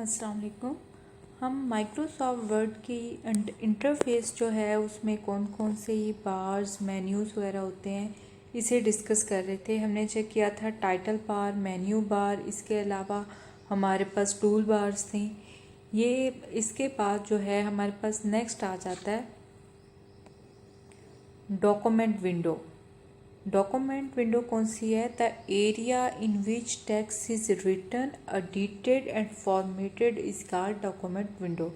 अस्सलाम वालेकुम। हम माइक्रोसॉफ्ट वर्ड की इंटरफेस जो है उसमें कौन कौन से बार्स मेन्यूज़ वगैरह होते हैं इसे डिस्कस कर रहे थे। हमने चेक किया था टाइटल बार, मेन्यू बार, इसके अलावा हमारे पास टूल बार्स थी। ये इसके बाद जो है हमारे पास नेक्स्ट आ जाता है डॉक्यूमेंट विंडो। डॉक्यूमेंट विंडो कौन सी है? The area in which text is written, edited and formatted is called document window.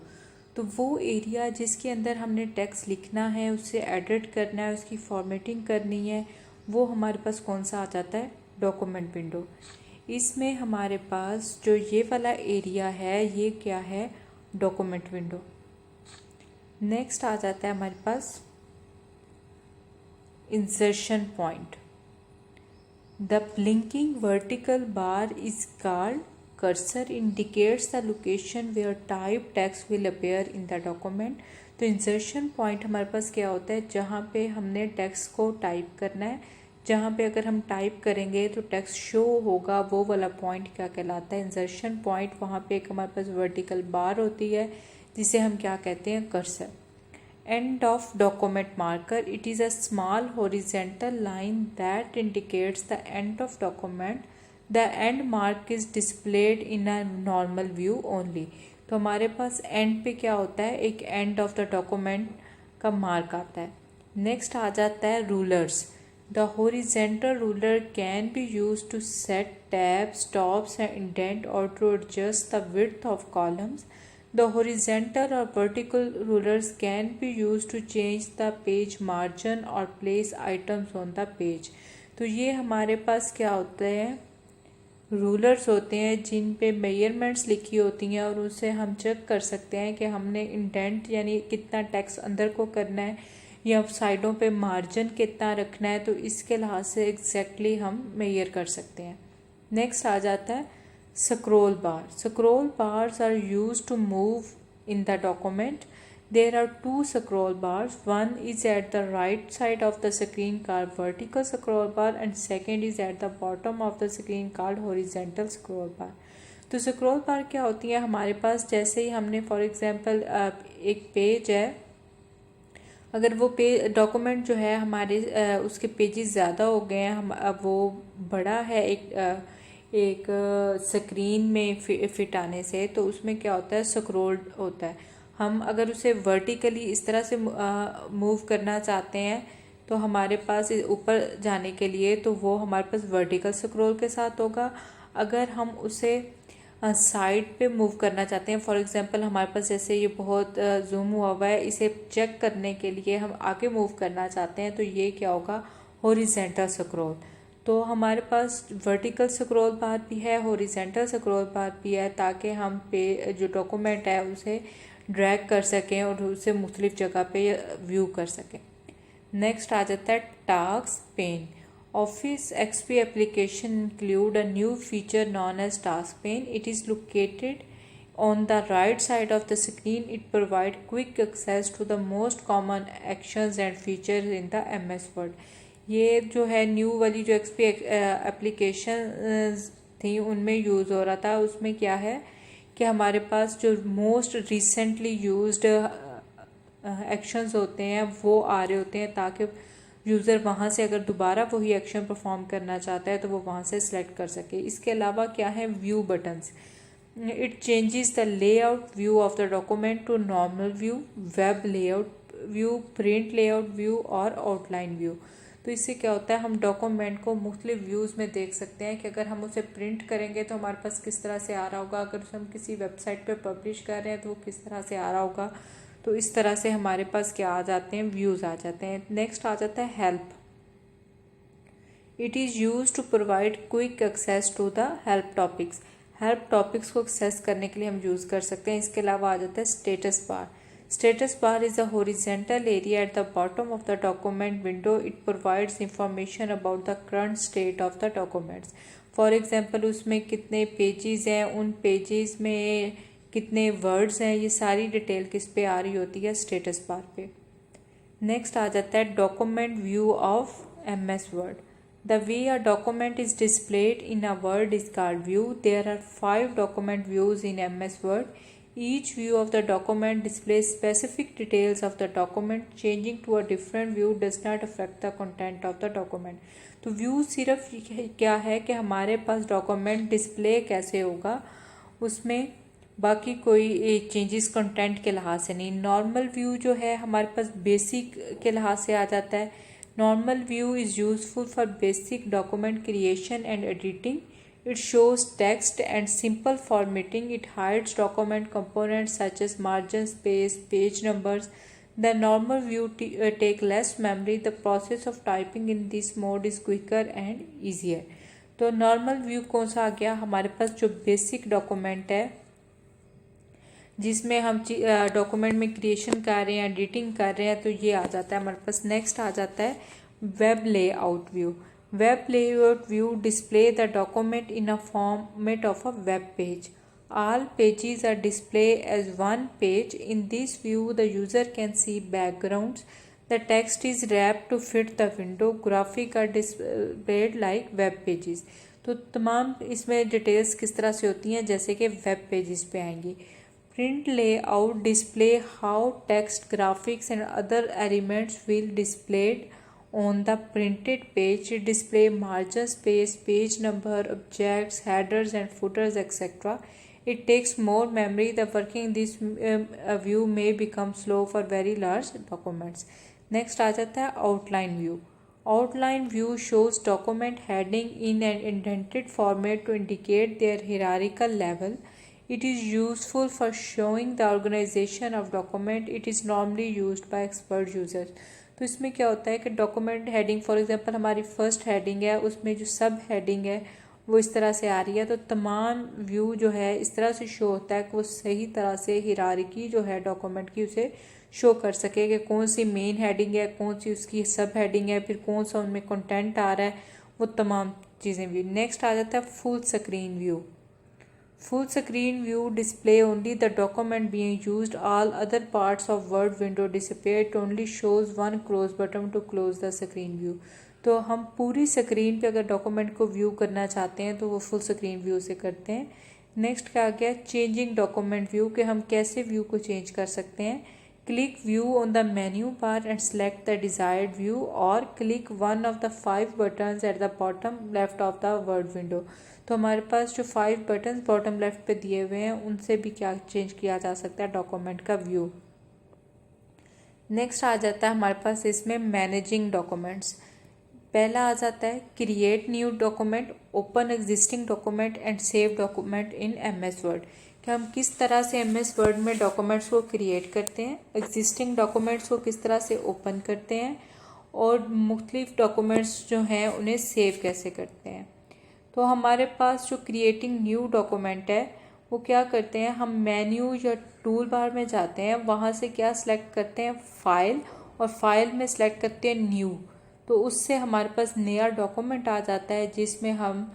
तो वो एरिया जिसके अंदर हमने टेक्स्ट लिखना है, उससे एडिट करना है, उसकी फॉर्मेटिंग करनी है, वो हमारे पास कौन सा आ जाता है? Document window. इसमें हमारे पास जो ये वाला एरिया है ये क्या है? Document window. नेक्स्ट आ जाता है हमारे पास insertion point. The blinking vertical bar is called cursor, indicates the location where type text will appear in the document. तो इंसर्शन पॉइंट हमारे पास क्या होता है? जहाँ पे हमने टेक्स्ट को टाइप करना है, जहाँ पे अगर हम टाइप करेंगे तो टेक्स्ट शो होगा, वो वाला पॉइंट क्या कहलाता है? Insertion point. वहाँ पे एक हमारे पास वर्टिकल बार होती है जिसे हम क्या कहते हैं? Cursor. End of document marker. It is a small horizontal line that indicates the end of document. The end mark is displayed in a normal view only. तो हमारे पास end पे क्या होता है? एक end of the document का mark आता है। नेक्स्ट आ जाता है rulers. The horizontal ruler can be used to set tabs, stops and indent or to adjust the width of columns. The horizontal or vertical rulers can be used to change the page margin or place items on the page. तो ये हमारे पास क्या होते हैं? Rulers होते हैं जिन पे measurements लिखी होती हैं और उससे हम चेक कर सकते हैं कि हमने इंडेंट यानी कितना टेक्स्ट अंदर को करना है या साइडों पे मार्जिन कितना रखना है। तो इसके लिहाज से एग्जैक्टली हम मेजर कर सकते हैं। नेक्स्ट आ जाता है scroll bar. Scroll bars are used to move in the document. There are two scroll bars. One is at the right side of the screen called vertical scroll bar and second is at the bottom of the screen called horizontal scroll bar. तो scroll बार क्या होती है? हमारे पास जैसे ही हमने for example एक page है, अगर वो पेज डॉक्यूमेंट जो है हमारे उसके पेजेस ज़्यादा हो गए हैं, हम अब वो बड़ा है एक स्क्रीन में फिट आने से, तो उसमें क्या होता है? स्क्रॉल होता है। हम अगर उसे वर्टिकली इस तरह से मूव करना चाहते हैं तो हमारे पास ऊपर जाने के लिए तो वो हमारे पास वर्टिकल स्क्रॉल के साथ होगा। अगर हम उसे साइड पे मूव करना चाहते हैं, फॉर एग्जांपल हमारे पास जैसे ये बहुत जूम हुआ है, इसे चेक करने के लिए हम आगे मूव करना चाहते हैं, तो ये क्या होगा? Horizontal scroll. तो हमारे पास वर्टिकल स्क्रॉल बार भी है, हॉरिजॉन्टल स्क्रॉल बार भी है, ताकि हम पे जो डॉक्यूमेंट है उसे ड्रैग कर सकें और उसे मुख्तलिफ जगह पे व्यू कर सकें। नेक्स्ट आ जाता है task pane. Office XP application include a new feature known as task pane. It is located on the right side of the screen. It provides quick access to the most common actions and features in the MS Word. ये जो है new वाली जो XP application थी उनमें use हो रहा था। उसमें क्या है कि हमारे पास जो मोस्ट रिसेंटली यूज्ड एक्शंस होते हैं वो आ रहे होते हैं, ताकि यूज़र वहाँ से अगर दोबारा वही एक्शन परफॉर्म करना चाहता है तो वो वहाँ से सिलेक्ट कर सके। इसके अलावा क्या है? View buttons. It changes the layout view of the document to normal view, web layout view, print layout view और outline view. तो इससे क्या होता है? हम डॉक्यूमेंट को मुख्तलिफ व्यूज़ में देख सकते हैं कि अगर हम उसे प्रिंट करेंगे तो हमारे पास किस तरह से आ रहा होगा, अगर हम किसी वेबसाइट पे पब्लिश कर रहे हैं तो वो किस तरह से आ रहा होगा। तो इस तरह से हमारे पास क्या आ जाते हैं? व्यूज़ आ जाते हैं। नेक्स्ट आ जाता है help. It is use to provide quick access to the help topics. Help topics को एक्सेस करने के लिए हम यूज़ कर सकते हैं। इसके अलावा आ जाता है status bar. Status bar is a horizontal area at the bottom of the document window. It provides information about the current state of the documents. For example उसमें कितने पेजेस हैं, उन पेजेस में कितने वर्ड्स हैं, ये सारी डिटेल किस पे आ रही होती है? स्टेटस बार पे। नेक्स्ट आ जाता है document view of MS word. The way a document is displayed in a Word is called view. There are 5 document views in MS Word. Each view of the document displays specific details of the document. Changing to a different view does not affect the content of the document. तो view सिर्फ क्या है कि हमारे पास document display कैसे होगा, उसमें बाकी कोई चेंजेस कंटेंट के लिहाज से नहीं. नॉर्मल व्यू जो है हमारे पास बेसिक के लिहाज से आ जाता है. Normal view is useful for basic document creation and editing. It shows text and simple formatting. It hides document components such as margin space, page numbers. The normal view take less memory. The process of typing in this mode is quicker and easier. तो normal view कौन सा आ गया, हमारे पास जो basic document है जिसमें हम document में क्रिएशन कर रहे हैं, एडिटिंग कर रहे हैं, तो ये आ जाता है हमारे पास. नेक्स्ट आ जाता है web layout view. Web layout view display the document in a format of a web page. All pages are displayed as one page. In this view, the user can see backgrounds. The text is wrapped to fit the window. Graphics are displayed like web pages. तो तमाम इसमें details किस तरह से होती हैं जैसे कि वेब पेजेस पे आएंगी. Print layout display how text, graphics and other elements will displayed on the printed page. Display margin space, page number, objects, headers and footers, etc. It takes more memory. The working this view may become slow for very large documents. Next आ जाता है outline view. Outline view shows document heading in an indented format to indicate their hierarchical level. It is useful for showing the organization of document. It is normally used by expert users. तो इसमें क्या होता है कि document heading, for example हमारी first heading है, उसमें जो सब हेडिंग है वो इस तरह से आ रही है, तो तमाम व्यू जो है इस तरह से शो होता है कि वो सही तरह से हिरारिकी जो है डॉक्यूमेंट की उसे शो कर सके कि कौन सी मेन हेडिंग है, कौन सी उसकी सब हेडिंग है, फिर कौन सा उनमें कंटेंट आ रहा है, वो तमाम चीज़ें व्यू. नेक्स्ट आ जाता है full screen view. Full screen view display only the document being used. All other parts of Word window disappear. It only shows one close button to close the screen view. तो हम पूरी screen पे अगर document को view करना चाहते हैं तो वो फुल स्क्रीन व्यू से करते हैं. नेक्स्ट क्या आ गया चेंजिंग डॉक्यूमेंट व्यू, कि हम कैसे व्यू को चेंज कर सकते हैं. Click view on the menu bar and select the desired view, और click one of the 5 buttons at the bottom left of the word window. तो हमारे पास जो 5 बटन बॉटम लेफ्ट पे दिए हुए हैं उनसे भी क्या चेंज किया जा सकता है डॉक्यूमेंट का व्यू. नेक्स्ट आ जाता है हमारे पास इसमें मैनेजिंग डॉक्यूमेंट्स. पहला आ जाता है create new document, open existing document and save document in MS word. कि हम किस तरह से MS वर्ड में डॉक्यूमेंट्स को क्रिएट करते हैं, एग्जिस्टिंग डॉक्यूमेंट्स को किस तरह से ओपन करते हैं, और मुख्तलिफ डॉक्यूमेंट्स जो हैं उन्हें सेव कैसे करते हैं. तो हमारे पास जो क्रिएटिंग न्यू डॉक्यूमेंट है वो क्या करते हैं, हम मेन्यू या टूल बार में जाते हैं, वहाँ से क्या सिलेक्ट करते हैं फाइल, और फाइल में सिलेक्ट करते हैं न्यू. तो उससे हमारे पास नया डॉक्यूमेंट आ जाता है जिसमें हम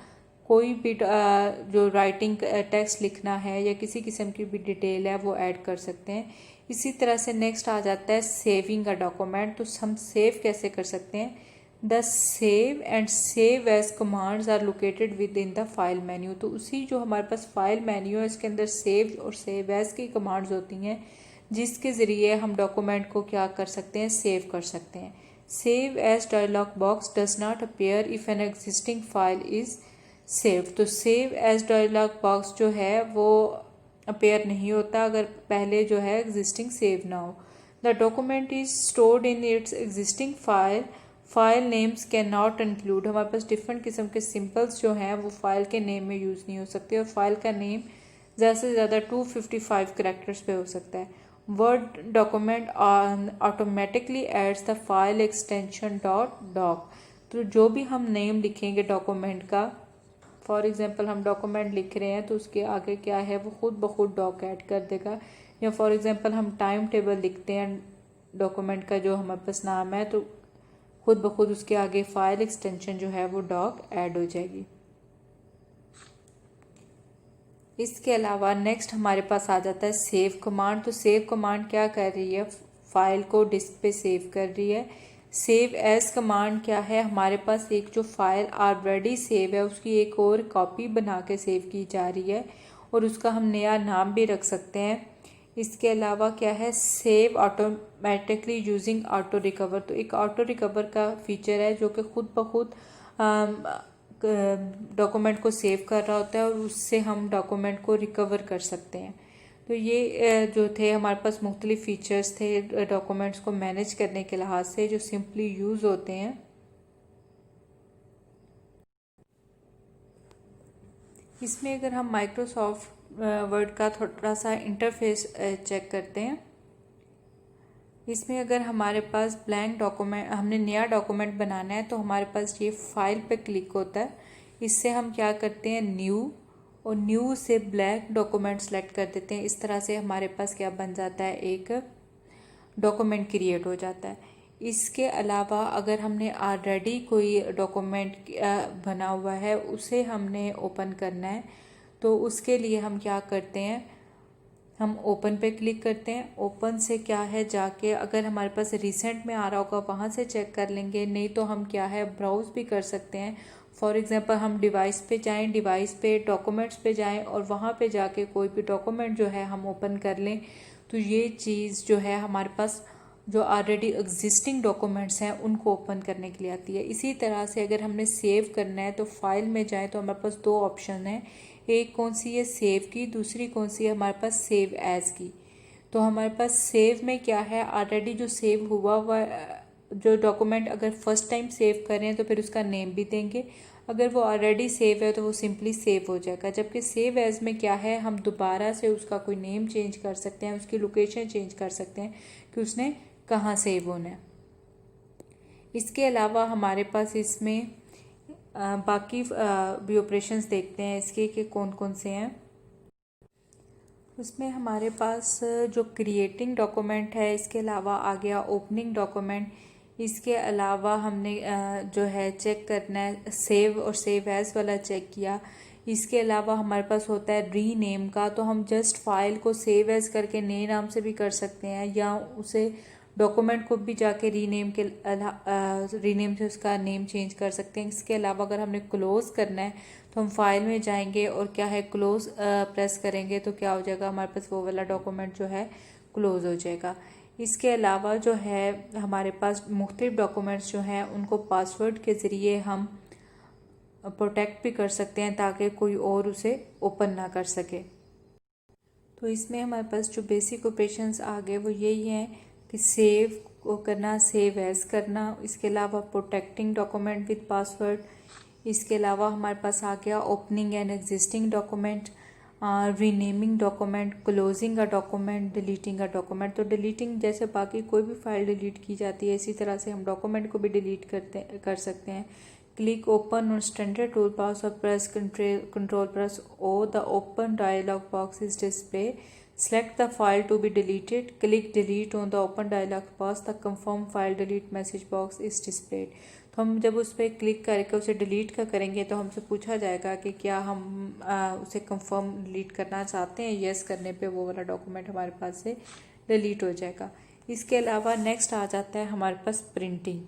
कोई भी जो राइटिंग टेक्स्ट लिखना है या किसी किस्म की भी डिटेल है वो ऐड कर सकते हैं. इसी तरह से नेक्स्ट आ जाता है सेविंग अ डॉक्यूमेंट. तो हम सेव कैसे कर सकते हैं. The save and save as commands are located within the file menu. तो उसी जो हमारे पास फाइल मेन्यू है इसके अंदर सेव और सेव एज की कमांड्स होती हैं जिसके ज़रिए हम डॉक्यूमेंट को क्या कर सकते हैं, सेव कर सकते हैं. Save as dialog box does not appear if an existing file is save. तो सेव एज डायलॉग बॉक्स जो है वो अपीयर नहीं होता अगर पहले जो है एग्जिस्टिंग सेव ना हो. The document is stored in its existing file. File names can not include. हमारे पास डिफरेंट किस्म के सिंपल्स जो हैं वो फाइल के नेम में यूज़ नहीं हो सकते, और फाइल का नेम ज़्यादा से ज़्यादा 255 कैरेक्टर्स पे हो सकता है. Word document automatically adds the file extension .doc. तो जो भी हम नेम लिखेंगे डॉक्यूमेंट का, फॉर एग्जांपल हम डॉक्यूमेंट लिख रहे हैं तो उसके आगे क्या है वो खुद ब खुद डॉक ऐड कर देगा. या फॉर एग्जांपल हम टाइम टेबल लिखते हैं डॉक्यूमेंट का जो हमारे पास नाम है, तो खुद ब खुद उसके आगे फाइल एक्सटेंशन जो है वो डॉक ऐड हो जाएगी. इसके अलावा नेक्स्ट हमारे पास आ जाता है सेव कमांड. तो सेव कमांड क्या कर रही है, फाइल को डिस्क पे सेव कर रही है. सेव एज कमांड क्या है, हमारे पास एक जो फाइल ऑलरेडी सेव है उसकी एक और कॉपी बना के सेव की जा रही है और उसका हम नया नाम भी रख सकते हैं। इसके अलावा क्या है, save automatically using auto recover. तो एक ऑटो रिकवर का फीचर है जो कि खुद ब खुद डॉक्यूमेंट को सेव कर रहा होता है और उससे हम डॉक्यूमेंट को रिकवर कर सकते हैं। तो ये जो थे हमारे पास मुख्तलिफ फ़ीचर्स थे डॉक्यूमेंट्स को मैनेज करने के लिहाज से जो सिंपली यूज़ होते हैं। इसमें अगर हम माइक्रोसॉफ्ट वर्ड का थोड़ा सा इंटरफेस चेक करते हैं, इसमें अगर हमारे पास ब्लैंक डॉक्यूमेंट, हमने नया डॉक्यूमेंट बनाना है तो हमारे पास ये फाइल पे क्लिक होता है। इससे हम क्या करते हैं, न्यू, और न्यू से ब्लैंक डॉक्यूमेंट सेलेक्ट कर देते हैं। इस तरह से हमारे पास क्या बन जाता है, एक डॉक्यूमेंट क्रिएट हो जाता है। इसके अलावा अगर हमने ऑलरेडी कोई डॉक्यूमेंट बना हुआ है उसे हमने ओपन करना है तो उसके लिए हम क्या करते हैं, हम ओपन पे क्लिक करते हैं। ओपन से क्या है, जाके अगर हमारे पास रिसेंट में आ रहा होगा वहाँ से चेक कर लेंगे, नहीं तो हम क्या है ब्राउज भी कर सकते हैं। फॉर एग्जांपल हम डिवाइस पे जाएं, डिवाइस पे डॉक्यूमेंट्स पे जाएं और वहाँ पे जाके कोई भी डॉक्यूमेंट जो है हम ओपन कर लें। तो ये चीज़ जो है हमारे पास जो ऑलरेडी एग्जिस्टिंग डॉक्यूमेंट्स हैं उनको ओपन करने के लिए आती है। इसी तरह से अगर हमने सेव करना है तो फाइल में जाएँ तो हमारे पास दो ऑप्शन हैं, एक कौन सी है सेव की, दूसरी कौन सी है हमारे पास सेव एज की। तो हमारे पास सेव में क्या है, ऑलरेडी जो सेव हुआ जो डॉक्यूमेंट अगर फर्स्ट टाइम सेव कर रहे हैं तो फिर उसका नेम भी देंगे, अगर वो ऑलरेडी सेव है तो वो सिंपली सेव हो जाएगा। जबकि सेव एज में क्या है, हम दोबारा से उसका कोई नेम चेंज कर सकते हैं, उसकी लोकेशन चेंज कर सकते हैं कि उसने कहाँ सेव होना है। इसके अलावा हमारे पास इसमें बाकी भी ऑपरेशंस देखते हैं इसके कि कौन कौन से हैं। उसमें हमारे पास जो क्रिएटिंग डॉक्यूमेंट है, इसके अलावा आ गया ओपनिंग डॉक्यूमेंट। इसके अलावा हमने जो है चेक करना है सेव और सेव एज वाला चेक किया। इसके अलावा हमारे पास होता है रीनेम का, तो हम जस्ट फाइल को सेव एज करके नए नाम से भी कर सकते हैं या उसे डॉक्यूमेंट को भी जाके रीनेम से उसका नेम चेंज कर सकते हैं। इसके अलावा अगर हमने क्लोज़ करना है तो हम फाइल में जाएंगे और क्या है क्लोज़ प्रेस करेंगे तो क्या हो जाएगा, हमारे पास वो वाला डॉक्यूमेंट जो है क्लोज़ हो जाएगा। इसके अलावा जो है हमारे पास मुख्तलिफ डॉक्यूमेंट्स जो हैं उनको पासवर्ड के ज़रिए हम प्रोटेक्ट भी कर सकते हैं ताकि कोई और उसे ओपन ना कर सके। तो इसमें हमारे पास जो बेसिक ऑपरेशंस आ गए वो यही हैं कि सेव को करना, सेव एज करना, इसके अलावा प्रोटेक्टिंग डॉक्यूमेंट विद पासवर्ड। इसके अलावा हमारे पास आ गया opening an existing document, renaming document, closing a document, deleting a document. तो डिलीटिंग जैसे बाकी कोई भी फाइल डिलीट की जाती है इसी तरह से हम डॉक्यूमेंट को भी डिलीट कर सकते हैं। Click open on standard tool box और press control press O, the open dialog box is display. Select the file to be deleted. Click delete on the open dialog box. The confirm file delete message box is displayed. तो हम जब उस पर click करके उसे delete करेंगे तो हमसे पूछा जाएगा कि क्या हम उसे कंफर्म डिलीट करना चाहते हैं। यस करने पे वो वाला डॉक्यूमेंट हमारे पास से डिलीट हो जाएगा। इसके अलावा नेक्स्ट आ जाता है हमारे पास प्रिंटिंग।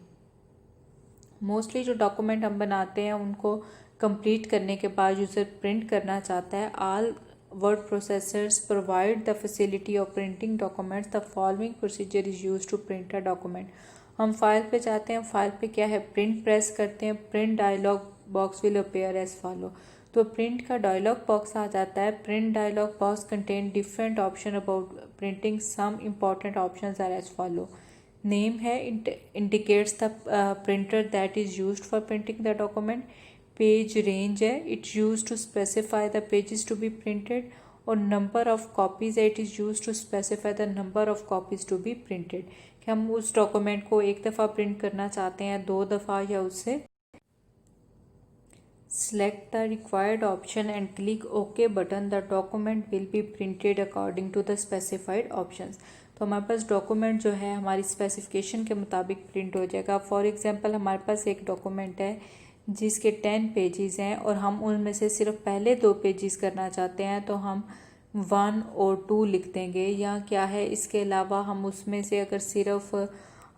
मोस्टली जो डॉक्यूमेंट हम बनाते हैं उनको कंप्लीट करने के बाद यूज़र प्रिंट करना चाहता है। All word processors provide the facility of printing documents. The following procedure is used to print a document. हम फाइल पे जाते हैं, फाइल पे क्या है प्रिंट प्रेस करते हैं, print dialog box will appear as follow. तो प्रिंट का डायलॉग बॉक्स आ जाता है। Print dialog box contain different option about printing. Some important options are as follow. Name है, indicates the printer that is used for printing the document. Page range है, it's use to specify the pages to be printed. और number of copies है, it is use to specify the number of copies to be printed, कि हम उस document को एक दफ़ा print करना चाहते हैं, दो दफ़ा या उससे। Select the required option and click okay button. The document will be printed according to the specified options. तो हमारे पास डॉक्यूमेंट जो है हमारी स्पेसिफिकेशन के मुताबिक प्रिंट हो जाएगा। फॉर एग्जांपल हमारे पास एक डॉक्यूमेंट है जिसके 10 पेजेस हैं और हम उनमें से सिर्फ पहले 2 पेजेस करना चाहते हैं तो हम 1 और 2 लिख देंगे। या क्या है, इसके अलावा हम उसमें से अगर सिर्फ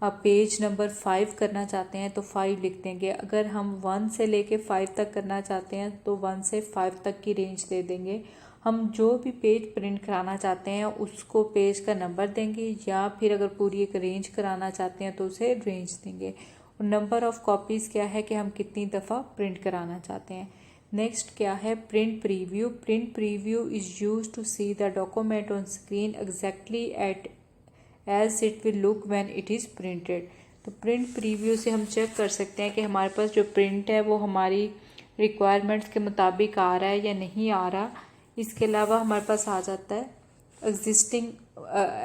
पेज नंबर 5 करना चाहते हैं तो 5 लिख देंगे। अगर हम 1 से लेके 5 तक करना चाहते हैं तो 1 से 5 तक की रेंज दे देंगे। हम जो भी पेज प्रिंट कराना चाहते हैं उसको पेज का नंबर देंगे, या फिर अगर पूरी एक रेंज कराना चाहते हैं तो उसे रेंज देंगे। और नंबर ऑफ़ कॉपीज़ क्या है कि हम कितनी दफ़ा प्रिंट कराना चाहते हैं। नेक्स्ट क्या है, print preview. Print preview is use to see the document on screen exactly at as it will look when it is printed. तो प्रिंट प्रीव्यू से हम चेक कर सकते हैं कि हमारे पास जो प्रिंट है वो हमारी रिक्वायरमेंट्स के मुताबिक आ रहा है या नहीं आ रहा। इसके अलावा हमारे पास आ जाता है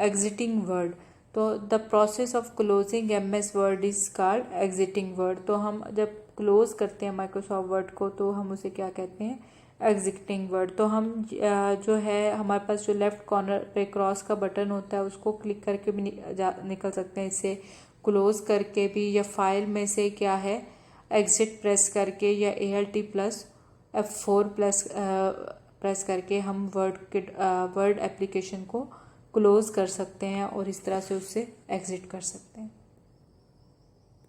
एग्जिटिंग वर्ड। तो the process of closing MS word is called exiting word. तो हम जब क्लोज करते हैं माइक्रोसॉफ्ट वर्ड को तो हम उसे क्या कहते हैं, एग्जिटिंग वर्ड। तो हम जो है हमारे पास जो लेफ़्ट कॉर्नर पे क्रॉस का बटन होता है उसको क्लिक करके भी निकल सकते हैं, इससे क्लोज करके भी, या फाइल में से क्या है एग्जिट प्रेस करके, या ALT+F4 प्रेस करके हम वर्ड एप्लीकेशन को क्लोज कर सकते हैं और इस तरह से उससे एग्जिट कर सकते हैं।